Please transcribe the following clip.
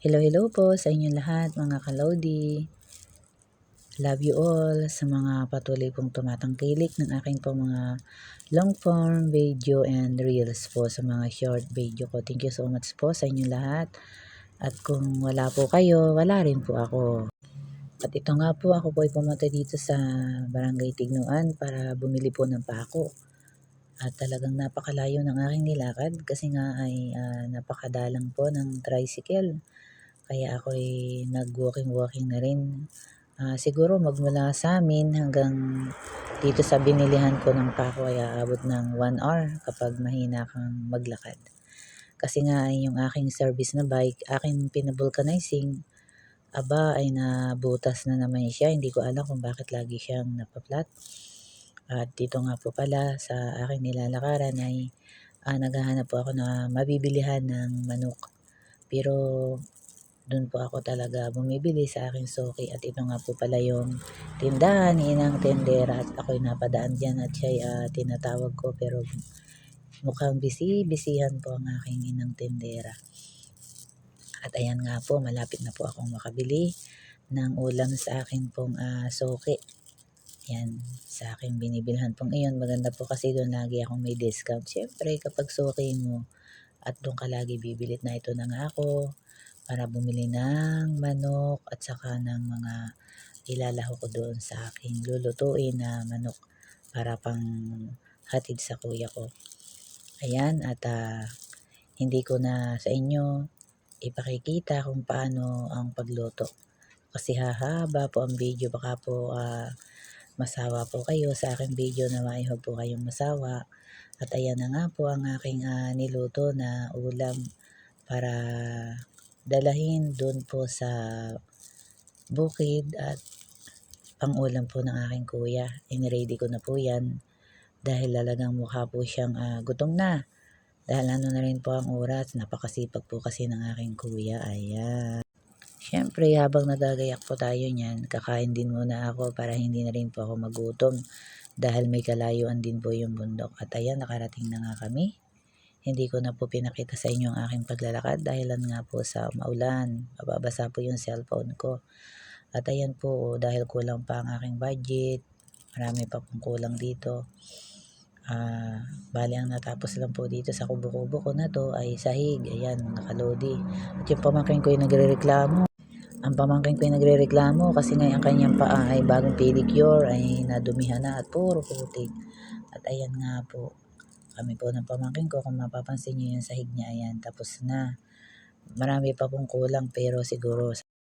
Hello, hello po sa inyong lahat mga kalodi. Love you all sa mga patuloy pong tumatangkilik ng aking po mga long form video and reels po sa mga short video ko. Thank you so much po sa inyong lahat. At kung wala po kayo, wala rin po ako. At ito nga po, ako po ay pumunta dito sa Barangay Tignuan para bumili po ng pako. At talagang napakalayo ng aking nilakad kasi nga ay napakadalang po ng tricycle. Kaya ako'y nag-walking-walking na rin. Siguro magmula sa amin hanggang dito sa binilihan ko ng pako ay aabot ng 1 hour kapag mahina kang maglakad. Kasi nga ay yung aking service na bike, aking pinabulkanizing, aba ay nabutas na naman siya. Hindi ko alam kung bakit lagi siyang napaplat. At dito nga po pala sa aking nilalakaran ay naghahanap po ako na mabibilihan ng manok. Pero doon po ako talaga bumibili sa aking suki at ito nga po pala yung tindahan ni Inang Tendera at ako'y napadaan dyan at siya'y tinatawag ko pero mukhang busy-busyhan po ang aking Inang Tendera. At ayan nga po, malapit na po akong makabili ng ulam sa aking pong suki. Yan, sa aking binibilhan pong iyon. Maganda po kasi doon lagi akong may discount. Siyempre kapag suki mo at doon ka lagi bibilit na ito na nga ako para bumili ng manok at saka ng mga ilalaho ko doon sa aking lulutuin na manok para pang hatid sa kuya ko. Ayan, at hindi ko na sa inyo ipakikita kung paano ang pagluto. Kasi hahaba po ang video, baka po masawa po kayo sa aking video na maihog po kayong masawa. At ayan na nga po ang aking niluto na ulam para dalahin doon po sa bukid at pang-ulam po ng aking kuya. Iniready ko na po yan dahil talagang mukha po siyang gutom na. Dahil ano na rin po ang oras, napakasipag po kasi ng aking kuya. Ayan. Siyempre habang nagagayak po tayo niyan, kakain din muna ako para hindi na rin po ako magutom. Dahil may kalayuan din po yung bundok. At ayan, nakarating na nga kami. Hindi ko na po pinakita sa inyo ang aking paglalakad dahil nga po sa maulan. Mababasa po yung cellphone ko. At ayan po, dahil kulang pa ang aking budget, marami pa pong kulang dito. Bali ang natapos lang po dito sa kubo-kubo ko na to ay sahig. Ayan mga kalodi. At yung pamangkin ko ay nagre-reklamo. Ang pamangkin ko ay nagre-reklamo kasi nga ang kanyang paa ay bagong pedicure ay nadumihan na at puro putik. At ayan nga po, kami po ng pamangkin ko, kung mapapansin nyo yung sahig niya, ayan, tapos na. Marami pa pong kulang pero siguro